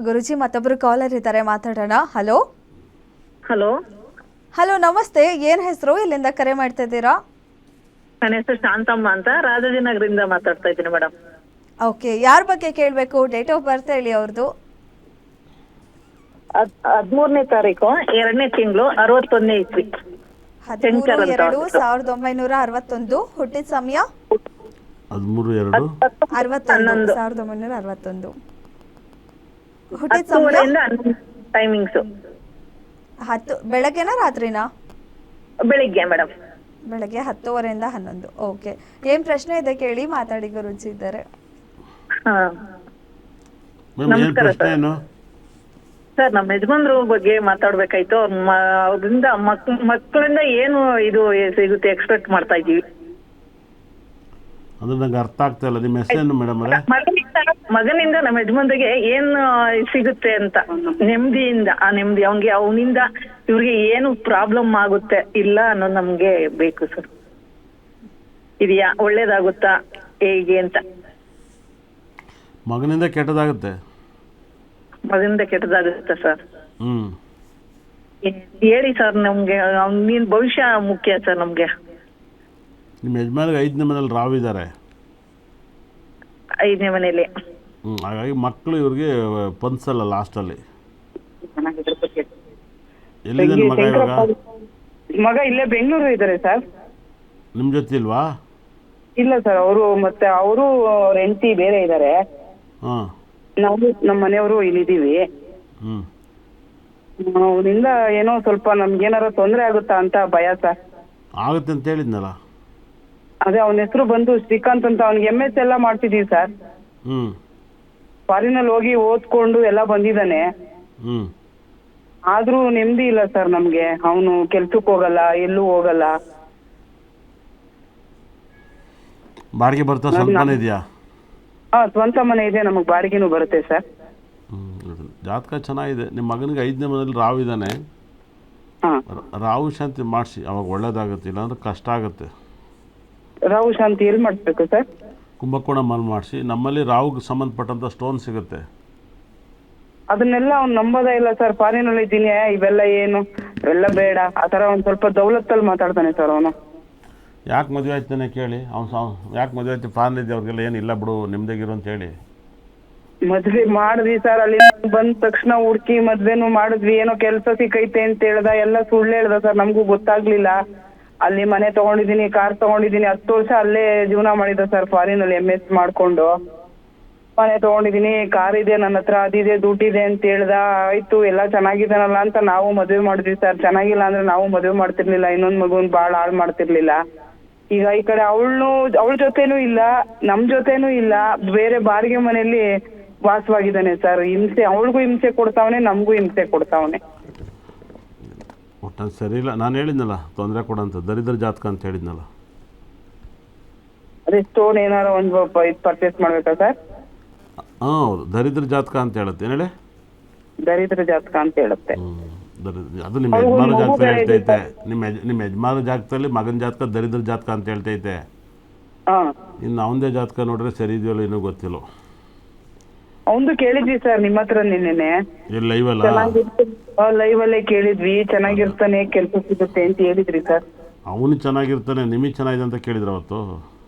ಗುರುಜಿ ಮತ್ತೊಬ್ಬರು ಕಾಲರ್ ಇದ್ದಾರೆ, ಮಾತಾಡೋಣ. ಹಲೋ ಹಲೋ ಹಲೋ, ನಮಸ್ತೆ. ಏನು ಹೆಸರು, ಇಲ್ಲಿಂದ ಕರೆ ಮಾಡ್ತಾ ಇದ್ದೀರಾ? ನನ್ನ ಹೆಸರು ಶಾಂತಮ್ಮ ಅಂತ, ರಾಜಾಜಿನಗರದಿಂದ ಮಾತಾಡ್ತಾ ಇದ್ದೀನಿ ಮೇಡಮ್. ಓಕೆ, ಯಾರ ಬಗ್ಗೆ ಕೇಳಬೇಕು? ಡೇಟ್ ಆಫ್ ಬರ್ತ್ ಹೇಳಿ ಅವ್ರದ್ದು. 13ನೇ ತಾರೀಕು 2ನೇ ತಿಂಗಳು 61ನೇ ಇಸ್ವಿ. 13/2/1961. ಹುಟ್ಟಿದ ಸಮಯ 1961. ಹುಟ್ಟಿದ ಸಮಯ ಟೈಮಿಂಗ್ಸ್ ಬೆಳಗ್ಗೆನಾ ರಾತ್ರಿನಾ? ಬೆಳಿಗ್ಗೆ ಮೇಡಮ್. ಬೆಳಗ್ಗೆ 10:30 ಇಂದ 11. ಓಕೆ, ಏನ್ ಪ್ರಶ್ನೆ ಇದೆ ಕೇಳಿ, ಮಾತಾಡಿ. ಗುರುಜಿ ಇದ್ದಾರೆ. ನಮಸ್ಕಾರ ಸರ್, ನಮ್ಮ ಯಜಮಾನ್ರ ಬಗ್ಗೆ ಮಾತಾಡ್ಬೇಕಾಯ್ತು. ಅವ್ರಿಂದ ಮಕ್ಕಳಿಂದ ಏನು ಇದು ಸಿಗುತ್ತೆ ಎಕ್ಸ್ಪೆಕ್ಟ್ ಮಾಡ್ತಾ ಇದೀವಿ. ಅದು ನಂಗೆ ಅರ್ಥ ಆಗ್ತಾ ಇಲ್ಲ. ನಿಮ್ಮ ಹೆಸರೇನು ಮೇಡಮ್ ಅವರೇ? ಮಗನಿಂದ ನಮ್ಮ ಯಜಮಾನ್ರಿಗೆ ಏನು ಸಿಗುತ್ತೆ ಅಂತ, ನೆಮ್ಮದಿಯಿಂದ, ಆ ನೆಮ್ಮದಿ ಅವನಿಂದ ಇವ್ರಿಗೆ ಏನು ಪ್ರಾಬ್ಲಮ್ ಆಗುತ್ತೆ ಇಲ್ಲ ಅನ್ನೋದು ನಮ್ಗೆ ಬೇಕು ಸರ್. ಇದೆಯಾ, ಒಳ್ಳೇದಾಗುತ್ತಾ ಹೇಗೆ ಅಂತ. ಮಗನಿಂದ ಕೆಟ್ಟದಾಗುತ್ತೆ? ಮಗನಿಂದ ಕೆಟ್ಟದಾಗುತ್ತೆ ಸರ್. ಹೇಳಿ ಸರ್, ನಮ್ಗೆ ಅವ್ನಿನ್ ಭವಿಷ್ಯ ಮುಖ್ಯ ಸರ್ ನಮ್ಗೆ. ನಿಮ್ಮ ಯಜಮಾನಿಗೆ 5ನೇ ಮನೇಲಿ ರಾವಿದ್ದಾರೆ. 5ನೇ ಮನೇಲಿ. ಹಾಗಾಗಿ ಮಕ್ಕಳು ಇವ್ರಿಗೆ ಪನ್ಸಲ್ಲ ಲಾಸ್ಟಲ್ಲಿ. ಎಲ್ಲಿದ್ದಾನೆ ಮಗ ಇವಾಗ? ಮಗ ಇಲ್ಲೇ ಬೆಂಗಳೂರು ಇದ್ದಾರೆ ಸರ್. ನಿಮ್ಮ ಜೊತೆ ಇಲ್ವಾ? ಇಲ್ಲ ಸರ್, ಅವರು ಮತ್ತೆ ಅವರು ಹೆಂಡತಿ ಬೇರೆ ಇದ್ದಾರೆ. ನಾವು ನಮ್ಮ ಮನೆಯವರು ಇಲ್ಲಿದ್ದೀವಿ. ಅವರಿಂದ ಏನೋ ಸ್ವಲ್ಪ ನಮ್ಗೇನಾರ ತೊಂದರೆ ಆಗುತ್ತಾ ಅಂತ ಭಯ ಸರ್. ಆಗುತ್ತೆ ಅಂತ ಹೇಳಿದ್ನಲ್ಲ. ಅದೇ ಅವನ ಹೆಸರು ಬಂದು ಶ್ರೀಕಾಂತ್ ಅಂತ. ಅವ್ನಿಗೆ MS ಎಲ್ಲ ಮಾಡ್ತಿದೀವಿ ಸರ್. ಫಾರಿನಲ್ಲಿ ಹೋಗಿ ಓದ್ಕೊಂಡು ಎಲ್ಲ ಬಂದಿದ್ದಾನೆ. ಆದ್ರೂ ನೆಮ್ಮದಿ ಇಲ್ಲ ಸರ್ ನಮ್ಗೆ. ಅವನು ಕೆಲ್ಸಕ್ಕೆ ಹೋಗಲ್ಲ, ಎಲ್ಲೂ ಹೋಗಲ್ಲ. ಬಾಡಿಗೆ ಬರ್ತಾ ಸ್ವಂತ ಮನೆ ಇದೆಯಾ? ಸ್ವಂತ ಮನೆ ಇದೆ, ನಮಗ್ ಬಾಡಿಗೆನೂ ಬರುತ್ತೆ ಸರ್. ಜಾತಕ ಚೆನ್ನಾಗಿದೆ. ನಿಮ್ಮ ಮಗನಿಗೆ 5ನೇ ಮನೇಲಿ ರಾವು ಇದ್ದಾನೆ. ರಾವು ಶಾಂತಿ ಮಾಡಿಸಿ, ಅವಾಗ ಒಳ್ಳೇದಾಗುತ್ತೆ. ಇಲ್ಲಾಂದ್ರೆ ಕಷ್ಟ ಆಗುತ್ತೆ. ರಾವು ಶಾಂತಿ ಎಲ್ಲಿ ಮಾಡಿಸ್ಬೇಕು ಸರ್? ಕುಂಭಕೋಣ ಮಲ್ ಮಾಡಿಸಿ. ನಮ್ಮಲ್ಲಿ ರಾವುಗೆ ಸಂಬಂಧಪಟ್ಟಂತ ಸ್ಟೋನ್ ಸಿಗುತ್ತೆ. ಅದನ್ನೆಲ್ಲ ಅವ್ನು ನಂಬೋದೇ ಇಲ್ಲ ಸರ್. ಫಾರಿನಲ್ಲಿ ಇದ್ದೀನಿ, ಇವೆಲ್ಲ ಏನು, ಇವೆಲ್ಲ ಬೇಡ. ಆ ಥರ ಒಂದು ಸ್ವಲ್ಪ ದೌಲತ್ತಲ್ಲಿ ಮಾತಾಡ್ತಾನೆ ಸರ್ ಅವನು. ಯಾಕೆ ಮದುವೆ ಆಯ್ತಾನೆ ಕೇಳಿ. ಯಾಕೆ ಮದುವೆ ಆಯ್ತು? ಫಾರಿನ್ ಇದೆ, ಅವ್ರಿಗೆಲ್ಲ ಏನಿಲ್ಲ ಬಿಡು, ನಿಮ್ದಾಗಿರು ಅಂತ ಹೇಳಿ ಮದ್ವೆ ಮಾಡಿದ್ವಿ ಸರ್. ಅಲ್ಲಿ ಬಂದ ತಕ್ಷಣ ಹುಡ್ಕಿ ಮದ್ವೆನೂ ಮಾಡಿದ್ವಿ. ಏನೋ ಕೆಲಸ ಸಿಕ್ಕೈತೆ ಅಂತ ಹೇಳ್ದ, ಎಲ್ಲ ಸುಳ್ಳು ಹೇಳ್ದ ಸರ್. ನಮಗೂ ಗೊತ್ತಾಗ್ಲಿಲ್ಲ. ಅಲ್ಲಿ ಮನೆ ತಗೊಂಡಿದ್ದೀನಿ, ಕಾರ್ ತಗೊಂಡಿದ್ದೀನಿ. 10 ವರ್ಷ ಅಲ್ಲೇ ಜೀವನ ಮಾಡಿದ್ದ ಸರ್, ಫಾರಿನಲ್ಲಿ MS ಮಾಡ್ಕೊಂಡು. ಮನೆ ತಗೊಂಡಿದ್ದೀನಿ, ಕಾರ್ ಇದೆ ನನ್ನ ಹತ್ರ, ಅದಿದೆ, ದುಡ್ಡಿದೆ ಅಂತ ಹೇಳ್ದ. ಆಯ್ತು, ಎಲ್ಲ ಚೆನ್ನಾಗಿದ್ದಾನಲ್ಲ ಅಂತ ನಾವು ಮದುವೆ ಮಾಡಿದ್ವಿ ಸರ್. ಚೆನ್ನಾಗಿಲ್ಲ ಅಂದ್ರೆ ನಾವು ಮದುವೆ ಮಾಡ್ತಿರ್ಲಿಲ್ಲ. ಇನ್ನೊಂದ್ ಮಗುನ್ ಬಾಳ ಹಾಳು ಮಾಡ್ತಿರ್ಲಿಲ್ಲ. ಈಗ ಈ ಕಡೆ ಅವಳ ಜೊತೆನೂ ಇಲ್ಲ, ನಮ್ ಜೊತೆನೂ ಇಲ್ಲ, ಬೇರೆ ಬಾಡಿಗೆ ಮನೆಯಲ್ಲಿ ವಾಸವಾಗಿದ್ದಾನೆ ಸರ್. ಹಿಂಸೆ, ಅವಳಿಗೂ ಹಿಂಸೆ ಕೊಡ್ತಾವನೆ, ನಮಗೂ ಹಿಂಸೆ ಕೊಡ್ತಾವನೆ. ಒಟ್ಟು ಸರಿ ಇಲ್ಲ. ನಾನು ಹೇಳಿದ್ನಲ್ಲ ತೊಂದರೆ ಕೊಡಂತ, ದರಿದ್ರ ಜಾತಕ ಅಂತ ಹೇಳಿದ್ನಲ್ಲ. ಅದೇ ಸ್ಟೋನ್ ಏನಾರ ಒಂದು ಪರ್ಚೇಸ್ ಮಾಡ್ಬೇಕಾ ಸರ್? ಹೌದು, ದರಿದ್ರ ಜಾತಕ ಅಂತ ಹೇಳುತ್ತೆ. ಏನು ಹೇಳಿ? ದರಿದ್ರ ಜಾತಕ ಅಂತ ಹೇಳುತ್ತೆ. ಅದು ನಿಮ್ಮ ಯಜಮಾನ ಜಾತಕ ಹೇಳ್ತೈತೆ. ನಿಮ್ಮ ಯಜಮಾನ ಜಾತಕದಲ್ಲಿ ಮಗನ ಜಾತಕ ದರಿದ್ರ ಜಾತಕ ಅಂತ ಹೇಳ್ತೈತೆ. ಇನ್ನು ಅವನದೇ ಜಾತಕ ನೋಡ್ರೆ ಸರಿ ಇದೆಯಲ್ಲ, ಏನೂ ಗೊತ್ತಿಲ್ಲ. ಅವಂದು ಕೇಳಿದ್ವಿ ಸರ್ ನಿಮ್ಮ ಹತ್ರ ನಿನ್ನೆ. ಲೈವ್ ಅಲ್ಲ? ಲೈವ್ ಅಲ್ಲೇ ಕೇಳಿದ್ವಿ. ಚೆನ್ನಾಗಿರ್ತಾನೆ, ಕೆಲಸ ಸಿಗುತ್ತೆ ಅಂತ ಹೇಳಿದ್ರಿ ಸರ್. ಅವನು ಚೆನ್ನಾಗಿರ್ತಾನೆ, ನಿಮಗೆ ಚೆನ್ನಾಗಿದೆ ಅಂತ ಕೇಳಿದ್ರ ಅವತ್ತು?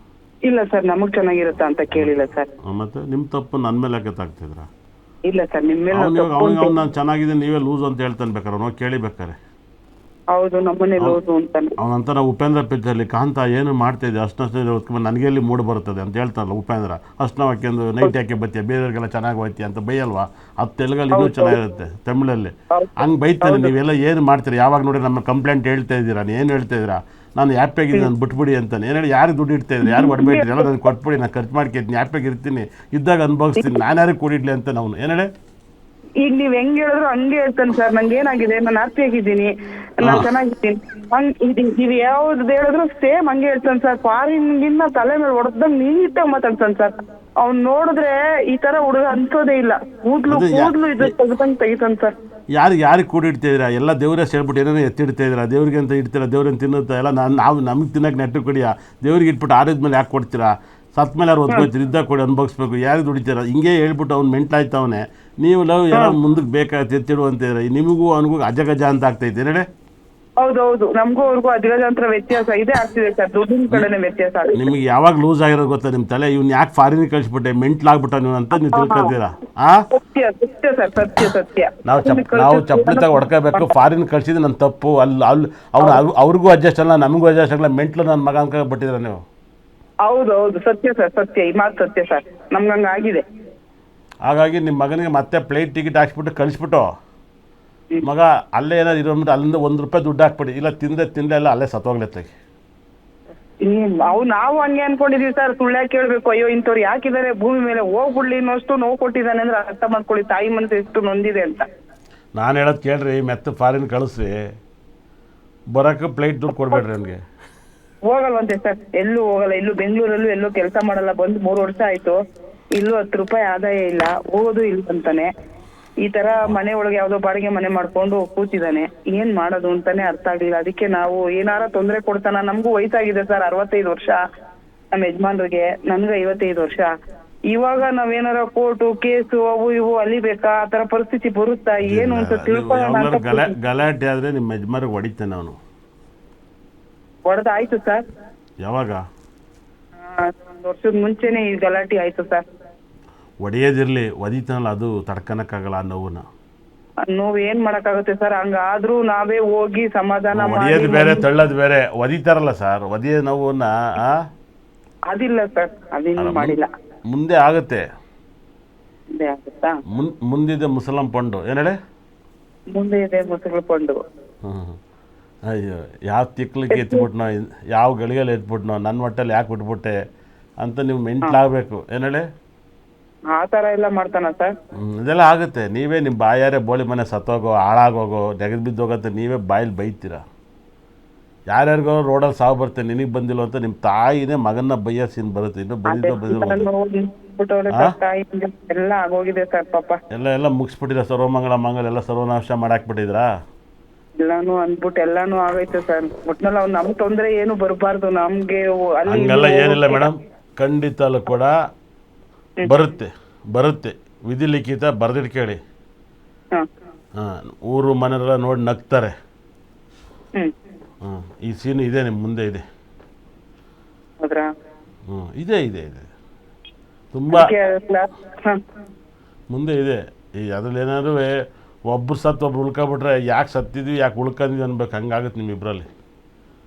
ಇಲ್ಲ ಸರ್, ನಮಗ್ ಚೆನ್ನಾಗಿರುತ್ತಾ ಅಂತ ಕೇಳಿಲ್ಲ ಸರ್. ಮತ್ತೆ ನಿಮ್ಮ ತಪ್ಪು ನನ್ನ ಮೇಲೆ ಯಾಕೆ ತಾಗ್ತಿದ್ರ? ಇಲ್ಲ ಸರ್, ನಿಮ್ಮ ಮೇಲೆ ಅವ್ನು ನಾನು ಚೆನ್ನಾಗಿದೆ, ನೀವೇ ಲೂಸ್ ಅಂತ ಹೇಳ್ತಾನೆ. ಬೇಕಾರೆ ಅವ್ನು ಕೇಳಿಬೇಕಾರೆ. ಹೌದು, ನಮ್ಮನೆ ಲೂಸು ಅಂತಾನೆ. ಅವನಂತ ನಾವು ಉಪೇಂದ್ರ ಪಿಕ್ಚರ್ಲಿ ಕಾಂತ ಏನು ಮಾಡ್ತಾ ಇದೆ ಅಷ್ಟು ನನಗೆ ಎಲ್ಲಿ ಮೂಡ್ ಬರ್ತದೆ ಅಂತ ಹೇಳ್ತಾರಲ್ಲ ಉಪೇಂದ್ರ. ಅಷ್ಟು ಹಾಕ್ಯಂದು ನೈಟ್ ಯಾಕೆ ಬತ್ತೀಯ, ಬೇರೆಯವ್ರಿಗೆಲ್ಲ ಚೆನ್ನಾಗಿ ಹೋಯ್ತಿ ಅಂತ ಬೈಯಲ್ವಾ? ಅದು ತೆಲುಗಲ್ಲಿ ಇನ್ನೂ ಚೆನ್ನಾಗಿರುತ್ತೆ, ತಮಿಳಲ್ಲಿ ಹಂಗೆ ಬೈತಾರೆ. ನೀವೆಲ್ಲ ಏನು ಮಾಡ್ತೀರಿ? ಯಾವಾಗ ನೋಡಿ ನಮ್ಮ ಕಂಪ್ಲೇಂಟ್ ಹೇಳ್ತಾ ಇದ್ದೀರಾ? ಏನು ಹೇಳ್ತಾ ಇದ್ದೀರಾ? ನಾನು ಹ್ಯಾಪಿಯಾಗಿದ್ದೀನಿ, ನಾನು ಬಿಟ್ಬಿಡಿ ಅಂತಾನೆ. ಏನು ಹೇಳಿ, ಯಾರಿಗೆ ದುಡ್ಡು ಇಡ್ತಾ ಇದ್ರಿ? ಯಾರು ಹೊಡ್ಬೇಡ್ರಿ, ಎಲ್ಲ ನಾನು ಕೊಟ್ಬಿಡಿ, ನಾನು ಖರ್ಚು ಮಾಡ್ಕೊತೀನಿ, ಹ್ಯಾಪಿಯಾಗಿ ಇರ್ತೀನಿ, ಇದ್ದಾಗ ಅನುಭವಿಸ್ತೀನಿ, ನಾನು ಯಾರಿಗೆ ಕೂಡಿಡ್ಲಿ ಅಂತ ನಾವು. ಏನು ಹೇಳಿ, ಈಗ ನೀವ್ ಹೆಂಗ್ ಹೇಳಿದ್ರು ಹಂಗೆ ಹೇಳ್ತಾನೆ ಸರ್. ನಂಗೆ ಏನಾಗಿದೆ, ನಾನು ಹ್ಯಾಪಿಯಾಗಿದ್ದೀನಿ, ನಾನು ಚೆನ್ನಾಗಿದ್ದೀನಿ, ನೀವು ಯಾವ್ದು ಹೇಳಿದ್ರು ಸೇಮ್ ಹಂಗೆ ಹೇಳ್ತಾನೆ ಸರ್. ಫಾರಿನ್ಗಿನ್ನ ತಲೆ ಮೇಲೆ ಹೊಡೆದಂಗ್ ನೀಟಾಗಿ ಮಾತಾಡ್ತಾನೆ ಸರ್. ಅವ್ನು ನೋಡಿದ್ರೆ ಈ ತರ ಹುಡುಗ ಅನ್ಸೋದೇ ಇಲ್ಲ. ಕೂದ್ಲು ಇದು ತೆಗ್ದಂಗ್ ತೆಗಿತಾನೆ ಸರ್. ಯಾರಿಗೆ ಕೂಡಿಡ್ತಿದ್ದೀರಾ? ಎಲ್ಲ ದೇವರೇ ಸೇರ್ಬಿಟ್ಟು ಏನೇನೋ ಎತ್ತಿಡ್ತಾ ಇದ್ದೀರಾ? ದೇವ್ರಿಗೆ ಅಂತ ಇಡ್ತೀರಾ, ದೇವ್ರನ್ನ ತಿನ್ನುತ್ತಾ ಎಲ್ಲ. ನಾವು ನಮಗೆ ತಿನ್ನಕ್ಕೆ ನೆಟ್ಟು ಕೊಡಿಯಾ? ದೇವ್ರಿಗೆ ಇಟ್ಬಿಟ್ಟು ಆರಿದ್ಮೇಲೆ ಯಾಕೆ ಕೊಡ್ತೀರಾ? ಸತ್ ಮೇಲೆ ಯಾರು ಒದ್ಕೋತೀರಿ? ಇದ್ದಾಗ ಕೊಡಿ, ಅನುಭವಿಸ್ಬೇಕು. ಯಾರಿಗೆ ದುಡಿತೀರಾ? ಹಿಂಗೆ ಹೇಳ್ಬಿಟ್ಟು ಅವ್ನು ಮೆಂಟ್ಲಾಯ್ತವನೆ. ನೀವು ಲವ್ ಎಲ್ಲ ಮುಂದಕ್ಕೆ ಬೇಕಾಗುತ್ತೆ ಎತ್ತಿಡುವಂತಿದ್ರೆ ನಿಮಗೂ ಅವನಿಗೂ ಅಜಗಜ ಅಂತ ಆಗ್ತೈತೆ ನಡೆ. ಹೌದೌದು, ನಮಗೂ ಅವ್ರಿಗೂ ಅಜಗಜಾಂತರ ವ್ಯತ್ಯಾಸ ಇದೆ ಆಗ್ತಿದೆ ಸರ್, ದುಡ್ಡಿನ ಕಡೆನೆ ವ್ಯತ್ಯಾಸ ಆಗುತ್ತೆ. ನಿಮಗೆ ಯಾವಾಗ ಲೂಸ್ ಆಗಿರೋದು ಗೊತ್ತಾ ನಿಮ್ಮ ತಲೆ, ಇವ್ನು ಯಾಕೆ ಫಾರಿನ್ ಕಳಿಸ್ಬಿಟ್ಟೆ ಮೆಂಟ್ಲಾಗ್ಬಿಟ್ಟ ನೀವು ಅಂತ ನೀವು ತಿಳ್ಕೊಂತೀರಾ. ಸತ್ಯ ಸತ್ಯ ಸರ್, ಸತ್ಯ ಸತ್ಯ. ನಾವು ಚಪ್ಪಲಿ ತಗ ಹೊಡ್ಕೋಬೇಕು, ಫಾರಿನ್ ಕಳ್ಸಿದ್ದು ನನ್ನ ತಪ್ಪು, ಅಲ್ಲಿ ಅವ್ರಿಗೂ ಅಡ್ಜಸ್ಟ್ ಅಲ್ಲ ನಮಗೂ ಅಡ್ಜಸ್ಟ್ ಆಗಲ್ಲ, ಮೆಂಟ್ಲು ನನ್ನ ಮಗ ಅನ್ಕೊಂಡ್ಬಿಟ್ಟಿದ್ರ ನೀವು. ಹೌದೌದು ಸತ್ಯ ಸರ್, ಸತ್ಯ, ಈ ಮಾತು ಸತ್ಯ ಸರ್, ನಮ್ಗಂಗೆ ಆಗಿದೆ. ಹಾಗಾಗಿ ನಿಮ್ಮ ಮಗನಿಗೆ ಮತ್ತೆ ಫ್ಲೈಟ್ ಟಿಕೆಟ್ ಹಾಕ್ಸ್ಬಿಟ್ಟು ಕಳಿಸ್ಬಿಟ್ಟು ಮಗ ಅಲ್ಲೇ ಏನಾದ್ರು ಇರೋದ್ಬಿಟ್ಟು ಅಲ್ಲಿಂದ ₹1 ದುಡ್ಡು ಹಾಕ್ಬಿಡಿ, ಇಲ್ಲ ತಿಂದೆ ಎಲ್ಲ ಅಲ್ಲೇ ಸತ್ತೋಗ್ಲತ್ತಾಗಿ. ನಾವು ಹಂಗೆ ಅನ್ಕೊಂಡಿದೀವಿ ಸರ್, ಸುಳ್ಳ್ಯಾಕೆ ಕೇಳ್ಬೇಕು, ಅಯ್ಯೋ ಇಂಥವ್ರು ಯಾಕಿದ್ದಾರೆ ಭೂಮಿ ಮೇಲೆ, ಹೋಗ್ಬಿಡ್ಲಿ ಇನ್ನಷ್ಟು ನೋವು ಕೊಟ್ಟಿದ್ದಾನೆ ಅಂದ್ರೆ ಅರ್ಥ ಮಾಡ್ಕೊಳ್ಳಿ, ತಾಯಿ ಮನಸ್ಸು ಎಷ್ಟು ನೊಂದಿದೆ ಅಂತ. ನಾನು ಹೇಳೋದು ಕೇಳ್ರಿ, ಮೆತ್ತ ಫಾರಿನ್ ಕಳಿಸ್ರಿ, ಬರೋಕ್ಕೆ ಫ್ಲೈಟ್ ದುಡ್ಡು ಕೊಡಬೇಡ್ರಿ ನನಗೆ. ಹೋಗಲ್ವಂತೆ ಸರ್, ಎಲ್ಲೂ ಹೋಗಲ್ಲ, ಇಲ್ಲೂ ಬೆಂಗಳೂರಲ್ಲೂ ಎಲ್ಲೂ ಕೆಲಸ ಮಾಡಲ್ಲ, ಬಂದು 3 ವರ್ಷ ಆಯ್ತು, ಇಲ್ಲೂ ₹10 ಆದಾಯ ಇಲ್ಲ, ಹೋಗೋದು ಇಲ್ಲ ಅಂತಾನೆ. ಈ ತರ ಮನೆ ಒಳಗೆ ಯಾವ್ದೋ ಬಾಡಿಗೆ ಮನೆ ಮಾಡ್ಕೊಂಡು ಕೂತಿದ್ದಾನೆ, ಏನ್ ಮಾಡೋದು ಅಂತಾನೆ ಅರ್ಥ ಆಗ್ಲಿಲ್ಲ. ಅದಕ್ಕೆ ನಾವು ಏನಾರ ತೊಂದರೆ ಕೊಡ್ತಾನ, ನಮಗೂ ವಯಸ್ಸಾಗಿದೆ ಸರ್, 65 ವರ್ಷ ನಮ್ಮ ಯಜಮಾನ್ರಿಗೆ, ನನ್ಗೆ 55 ವರ್ಷ. ಇವಾಗ ನಾವೇನಾರ ಕೋರ್ಟು ಕೇಸು ಅವು ಇವು ಅಲಿಬೇಕಾ, ಆ ತರ ಪರಿಸ್ಥಿತಿ ಬರುತ್ತಾ ಏನು ಅಂತ ತಿಳ್ಕೊಳ್ಳೋಣ ಅಂತ. ಗಲಾಟೆ ಆದ್ರೆ ನಿಮ್ಮ ಯಜಮಾನಿಗೆ ಹೊಡಿತಾನೆ ಅವನು. ಹೊಡೆದಾಯ್ತು ಸರ್, ಯಾವಾಗ? 1 ವರ್ಷದ ಮುಂಚೆನೆ ಈ ಗಲಾಟೆ ಆಯ್ತು ಸರ್. ಒಡೆಯೋದಿರ್ಲಿ, ಒದಿತಾನಲ್ಲ ಅದು ತಡ್ಕನಕ್ಕಾಗಲ್ಲ ಆ ನೋವನ್ನ. ನೋವು ಏನ್ ಮಾಡಕ್ಕಾಗುತ್ತೆ ಸರ್, ಹಂಗಾದ್ರೂ ನಾವೇ ಹೋಗಿ ಸಮಾಧಾನ ಒಡೆಯೋದು ಬೇರೆ ತಳ್ಳೋದು ಬೇರೆ, ಒದಿತಾರಲ್ಲ ಸರ್, ಒದಿಯೋ ನೋವನ್ನ ಅದಿಲ್ಲ ಸರ್, ಅದೇನು ಮಾಡಿಲ್ಲ. ಮುಂದೆ ಆಗುತ್ತೆ, ಮುಂದೆ ಆಗುತ್ತಾ? ಮುಂದಿದೆ ಮುಸಲಂ ಪಂಡು ಏನು ಹೇಳಿ, ಮುಂದೆ ಇದೆ ಮುಸುಗಳು ಪಂಡು. ಅಯ್ಯೋ ಯಾವ ತಿಕ್ಲಿಕ್ಕೆ ಎತ್ಬಿಟ್ನೋ, ಯಾವ ಗಳಿಗೆಲ್ಲಿ ಎತ್ಬಿಟ್ನೋ, ನನ್ನ ಹೊಟ್ಟೆಲ್ಲಿ ಯಾಕೆ ಬಿಟ್ಬಿಟ್ಟೆ ಅಂತ ನೀವು ಮೆಂಟ್ಲಾಗಬೇಕು ಏನು ಹೇಳಿ. ಆ ತರ ಎಲ್ಲ ಮಾಡ್ತಾನ ಸರ್? ಇದೆಲ್ಲ ಆಗುತ್ತೆ. ನೀವೇ ನಿಮ್ಮ ಬಾಯಾರೆ ಬೋಳಿ ಮನೆ ಸತ್ತೋಗೋ, ಹಾಳಾಗೋಗೋ, ನೆಗೆದು ಬಿದ್ದೋಗತ್ತೆ, ನೀವೇ ಬಾಯಲ್ಲಿ ಬೈತೀರ. ಯಾರ್ಯಾರಿಗೋ ರೋಡಲ್ಲಿ ಸಾವು ಬರುತ್ತೆ, ನಿನಗೆ ಬಂದಿಲ್ಲ ಅಂತ ನಿಮ್ಮ ತಾಯಿನೇ ಮಗನ್ನ ಬೈಯೋ ಸೀನ್ ಬರುತ್ತೆ. ಇನ್ನು ಎಲ್ಲ ಆಗೋಗಿದೆ ಸರ್ ಪಾಪ. ಎಲ್ಲ ಮುಗಿಸ್ಬಿಟ್ಟಿರ, ಸರ್ವಮಂಗಳ ಮಂಗಲ ಎಲ್ಲ ಸರ್ವನಾಶ ಮಾಡಾಕ್ಬಿಟ್ಟಿದ್ರಾ? ಎಲ್ಲಾನು ಅಂದ್ಬಿಟ್ಟು ಎಲ್ಲಾನು ಆಗೈತೆ ಸರ್. ಒಟ್ನಲ್ಲಿ ಅವ್ನು ನಮ್ ತೊಂದ್ರೆ ಏನು ಬರಬಾರ್ದು ನಮ್ಗೆ. ಹಂಗೆಲ್ಲ ಏನಿಲ್ಲ ಮೇಡಮ್, ಖಂಡಿತಲ್ಲೂ ಕೂಡ ಬರುತ್ತೆ ವಿಧಿ ಲಿಖಿತ ಬರ್ದಿಟ್ಟು ಕೇಳಿ. ಊರು ಮನೆಯಲ್ಲ ನೋಡಿ ನಗ್ತಾರೆ. ಈ ಸೀನ್ ಇದೆ ನಿಮ್ಮ ಮುಂದೆ ಇದೆ. ಇದೆ ಇದೆ ಇದೆ ತುಂಬ ಮುಂದೆ ಇದೆ. ಈ ಅದ್ರಲ್ಲಿ ಏನಾದ್ರು ಒಬ್ರು ಸತ್ತು ಒಬ್ರು ಉಳ್ಕೊಬಿಟ್ರೆ ಯಾಕೆ ಸತ್ತಿದ್ವಿ ಯಾಕೆ ಉಳ್ಕೊಂಡಿದ್ವಿ ಅನ್ಬೇಕು, ಹಂಗಾಗುತ್ತೆ ನಿಮ್ಮಿಬ್ಬರಲ್ಲಿ.